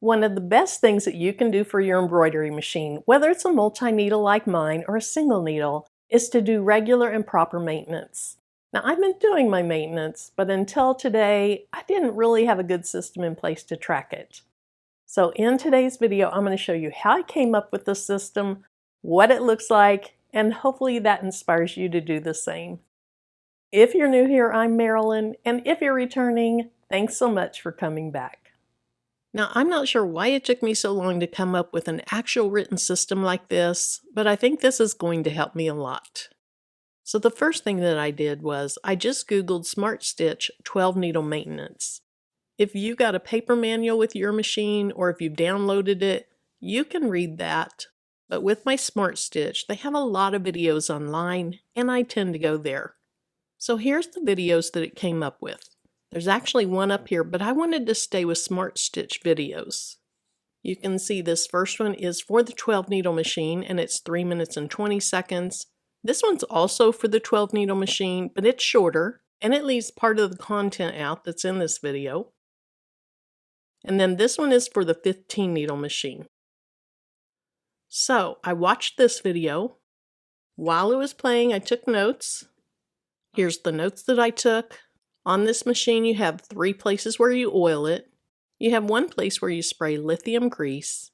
One of the best things that you can do for your embroidery machine, whether it's a multi-needle like mine or a single needle, is to do regular and proper maintenance. Now, I've been doing my maintenance, but until today, I didn't really have a good system in place to track it. So in today's video, I'm going to show you how I came up with this system, what it looks like, and hopefully that inspires you to do the same. If you're new here, I'm Marilyn, and if you're returning, thanks so much for coming back. Now, I'm not sure why it took me so long to come up with an actual written system like this, but I think this is going to help me a lot. So the first thing that I did was I just Googled Smartstitch 12 needle maintenance. If you got a paper manual with your machine or if you've downloaded it, you can read that. But with my Smartstitch, they have a lot of videos online, and I tend to go there. So here's the videos that it came up with. There's actually one up here, but I wanted to stay with Smartstitch videos. You can see this first one is for the 12 needle machine, and it's 3 minutes and 20 seconds. This one's also for the 12 needle machine, but it's shorter, and it leaves part of the content out that's in this video. And then this one is for the 15 needle machine. So I watched this video. While it was playing, I took notes. Here's the notes that I took. On this machine, you have 3 places where you oil it. You have 1 place where you spray lithium grease.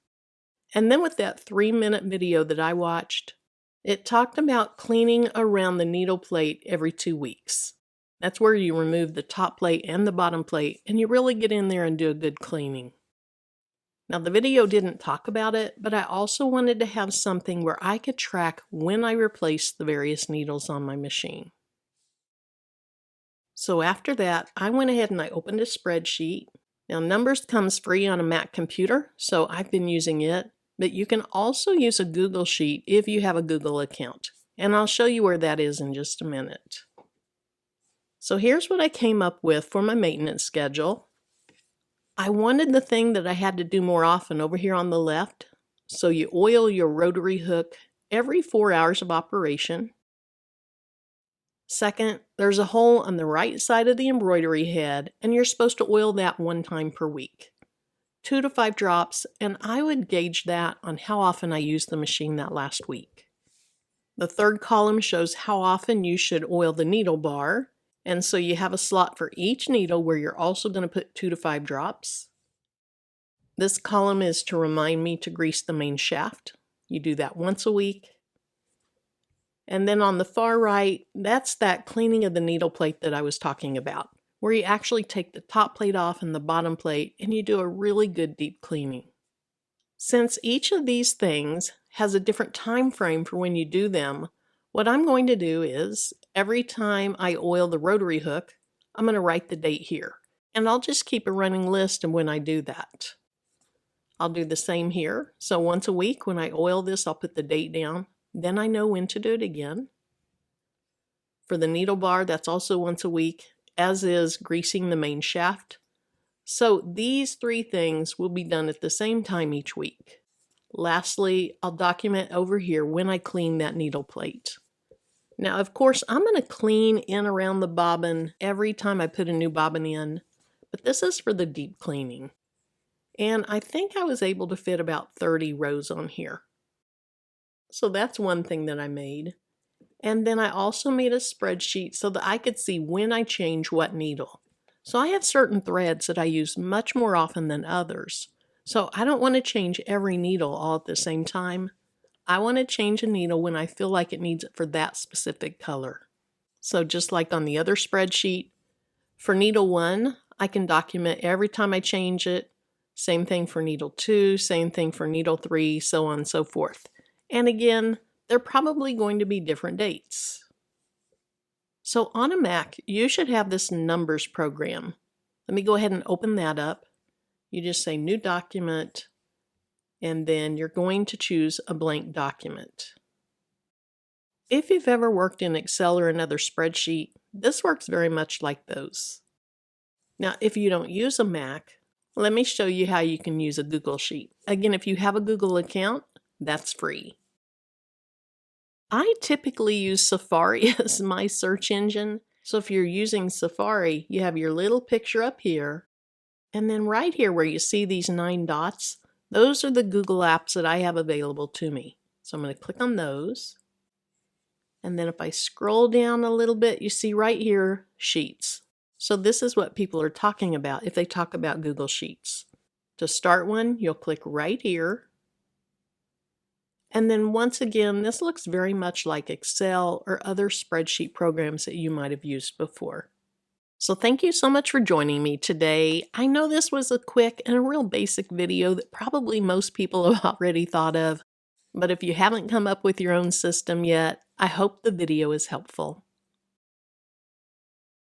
And then with that 3-minute video that I watched, it talked about cleaning around the needle plate every 2 weeks. That's where you remove the top plate and the bottom plate, and you really get in there and do a good cleaning. Now, the video didn't talk about it, but I also wanted to have something where I could track when I replaced the various needles on my machine. So after that, I went ahead and I opened a spreadsheet. Now, Numbers comes free on a Mac computer, so I've been using it, but you can also use a Google Sheet if you have a Google account, and I'll show you where that is in just a minute. So here's what I came up with for my maintenance schedule. I wanted the thing that I had to do more often over here on the left. So you oil your rotary hook every 4 hours of operation. Second, there's a hole on the right side of the embroidery head, and you're supposed to oil that 1 time per week. 2 to 5 drops, and I would gauge that on how often I used the machine that last week. The third column shows how often you should oil the needle bar, and so you have a slot for each needle where you're also going to put 2 to 5 drops. This column is to remind me to grease the main shaft. You do that once a week. And then on the far right, that's that cleaning of the needle plate that I was talking about, where you actually take the top plate off and the bottom plate, and you do a really good deep cleaning. Since each of these things has a different time frame for when you do them, what I'm going to do is, every time I oil the rotary hook, I'm going to write the date here, and I'll just keep a running list of when I do that. I'll do the same here, so once a week when I oil this, I'll put the date down. Then I know when to do it again. For the needle bar, that's also once a week, as is greasing the main shaft. So these 3 things will be done at the same time each week. Lastly, I'll document over here when I clean that needle plate. Now, of course, I'm going to clean in around the bobbin every time I put a new bobbin in, but this is for the deep cleaning. And I think I was able to fit about 30 rows on here. So that's one thing that I made. And then I also made a spreadsheet so that I could see when I change what needle. So I have certain threads that I use much more often than others. So I don't want to change every needle all at the same time. I want to change a needle when I feel like it needs it for that specific color. So just like on the other spreadsheet, for needle 1, I can document every time I change it. Same thing for needle 2, same thing for needle 3, so on and so forth. And again, they're probably going to be different dates. So on a Mac, you should have this Numbers program. Let me go ahead and open that up. You just say New Document, and then you're going to choose a blank document. If you've ever worked in Excel or another spreadsheet, this works very much like those. Now, if you don't use a Mac, let me show you how you can use a Google Sheet. Again, if you have a Google account, that's free. I typically use Safari as my search engine. So if you're using Safari, you have your little picture up here, And then right here where you see these 9 dots, those are the Google apps that I have available to me. So I'm going to click on those. And then if I scroll down a little bit, you see right here, Sheets. So this is what people are talking about if they talk about Google Sheets. To start one, you'll click right here. And then once again, this looks very much like Excel or other spreadsheet programs that you might have used before. So thank you so much for joining me today. I know this was a quick and a real basic video that probably most people have already thought of, but if you haven't come up with your own system yet, I hope the video is helpful.